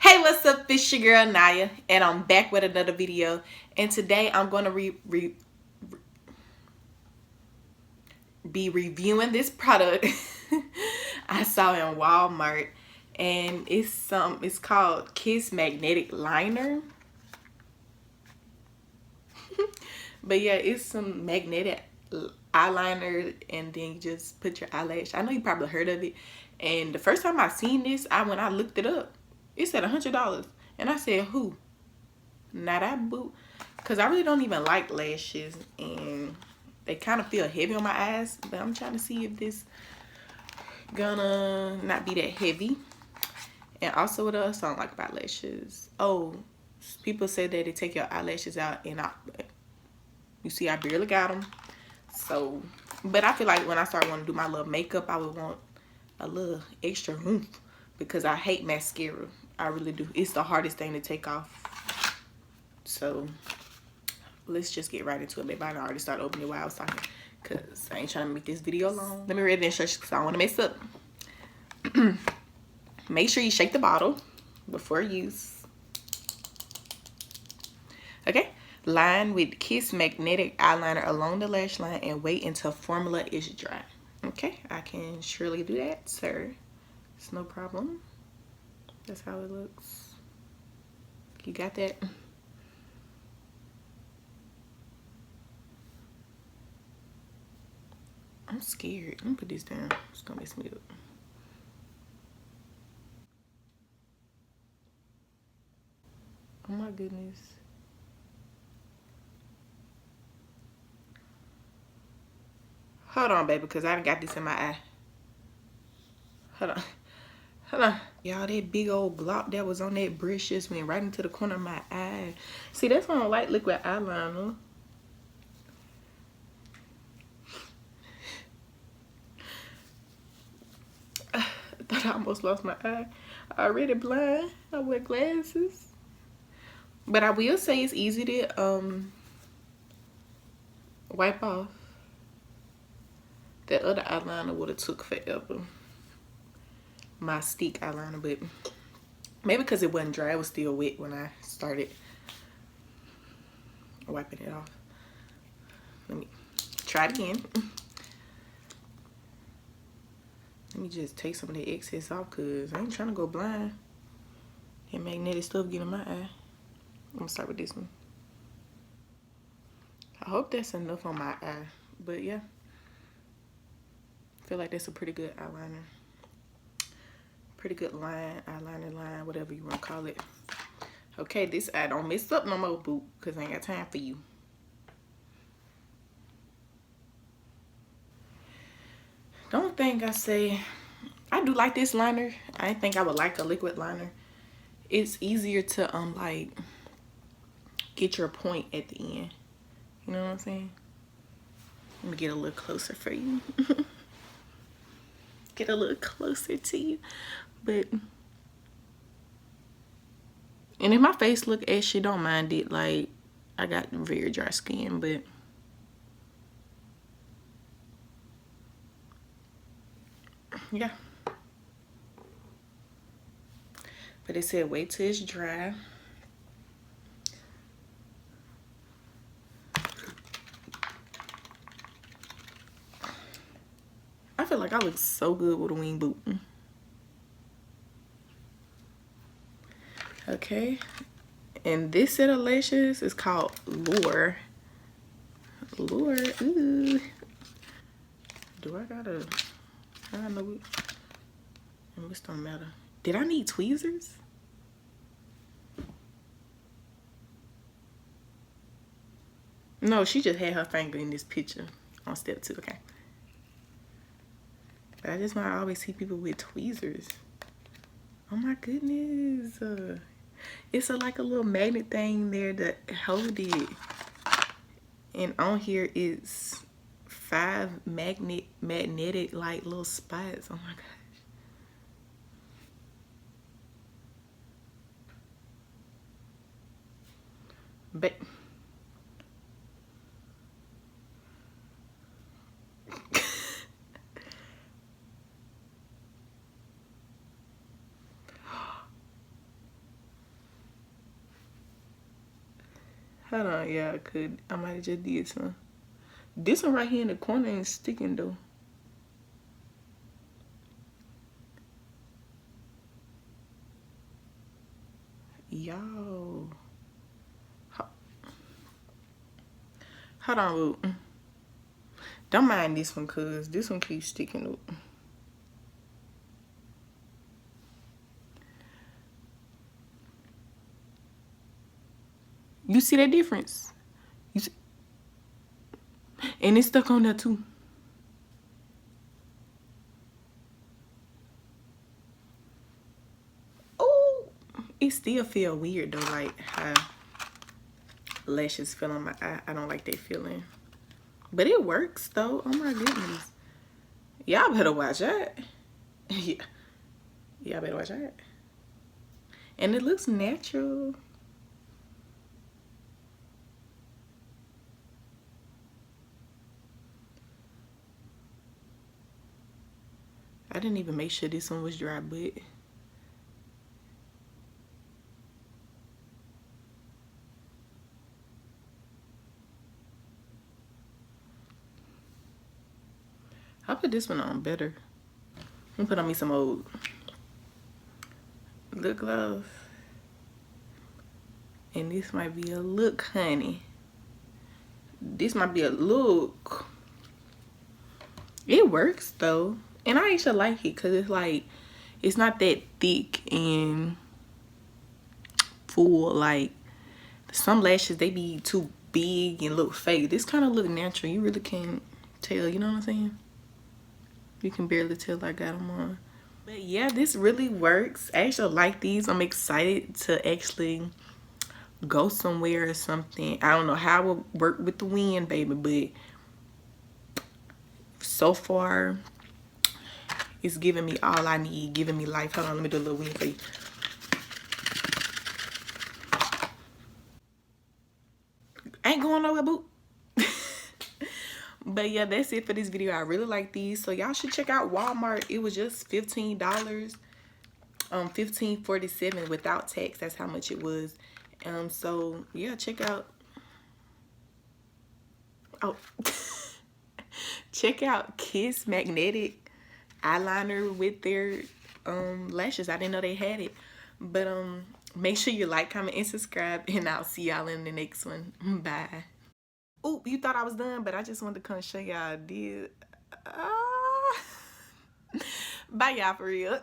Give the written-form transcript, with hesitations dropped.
Hey, what's up? It's your girl Naya, and I'm back with another video. And today I'm gonna be reviewing this product I saw in Walmart, and it's called Kiss Magnetic Liner. But yeah, it's some magnetic eyeliner, and then you just put your eyelash. I know you probably heard of it. And the first time I seen this, when I looked it up, it said $100, and I said, "Who?" Now that boot, because I really don't even like lashes, and they kind of feel heavy on my eyes. But I'm trying to see if this gonna not be that heavy. And also, what else I don't like about lashes? Oh, people say that they take your eyelashes out, and you see, I barely got them. So, but I feel like when I start wanting to do my little makeup, I would want a little extra oomph because I hate mascara. I really do. It's the hardest thing to take off. So let's just get right into it. Maybe I already started opening it while I was talking, because I ain't trying to make this video long. Let me read the instructions because I don't want to mess up. Make sure you shake the bottle before use. Okay. Line with Kiss Magnetic Eyeliner along the lash line and wait until formula is dry. Okay, I can surely do that, sir. It's no problem. That's how it looks. You got that? I'm scared. Let me put this down. It's gonna mess me up. Oh my goodness. Hold on, baby, because I got this in my eye. Hold on. Hold on. Y'all, that big old block that was on that brush just went right into the corner of my eye. See, that's why I don't like liquid eyeliner. I thought I almost lost my eye. I already blind. I wear glasses. But I will say it's easy to wipe off. That other eyeliner would have took forever. My stick eyeliner, but maybe because it wasn't dry, it was still wet when I started wiping it off. Let me try it again. Let me just take some of the excess off because I ain't trying to go blind. That magnetic stuff get in my eye. I'm gonna start with this one. I hope that's enough on my eye, but yeah. I feel like that's a pretty good eyeliner. Pretty good eyeliner line, whatever you want to call it. Okay, this eye don't mess up no more, boo, because I ain't got time for you. Don't think I say, I do like this liner. I didn't think I would like a liquid liner. It's easier to like get your point at the end. You know what I'm saying? Let me get a little closer for you. Get a little closer to you. But, and if my face look ashy, don't mind it. Like, I got very dry skin, but yeah. But it said wait till it's dry. I feel like I look so good with a wing boot. Okay. And this set of lashes is called Lure. Lure. Ooh. Do I gotta? I don't know. This don't matter. Did I need tweezers? No, she just had her finger in this picture on step 2. Okay. But I just want to always see people with tweezers. Oh my goodness. It's like a little magnet thing there to hold it. And on here is 5 magnetic like little spots. Oh my gosh. But Hold on, yeah, I might have just did some. This one right here in the corner ain't sticking though. Yo. Hold on, Root. Don't mind this one, cause this one keeps sticking up. You see that difference? You see? And it's stuck on there too. Oh, it still feel weird though, like how lashes feel on my eye. I don't like that feeling. But it works though. Oh my goodness. Y'all better watch that. Yeah. Y'all better watch that. And it looks natural. I didn't even make sure this one was dry, but I'll put this one on better. I'm gonna put on me some old lip gloss. And this might be a look, honey. This might be a look. It works though. And I actually like it because it's like, it's not that thick and full. Like some lashes, they be too big and look fake. This kind of look natural. You really can't tell, you know what I'm saying? You can barely tell I got them on. But yeah, this really works. I actually like these. I'm excited to actually go somewhere or something. I don't know how it will work with the wind, baby, but so far it's giving me all I need, giving me life. Hold on, let me do a little wind for you. Ain't going nowhere, boo. But yeah, that's it for this video. I really like these, so y'all should check out Walmart. It was just $15, $15.47 without tax. That's how much it was. So yeah, check out. Oh, check out Kiss Magnetic Eyeliner with their lashes. I didn't know they had it, but make sure you like, comment, and subscribe, and I'll see y'all in the next one. Bye. Oh, you thought I was done, but I just wanted to come show y'all I did. Bye, y'all, for real.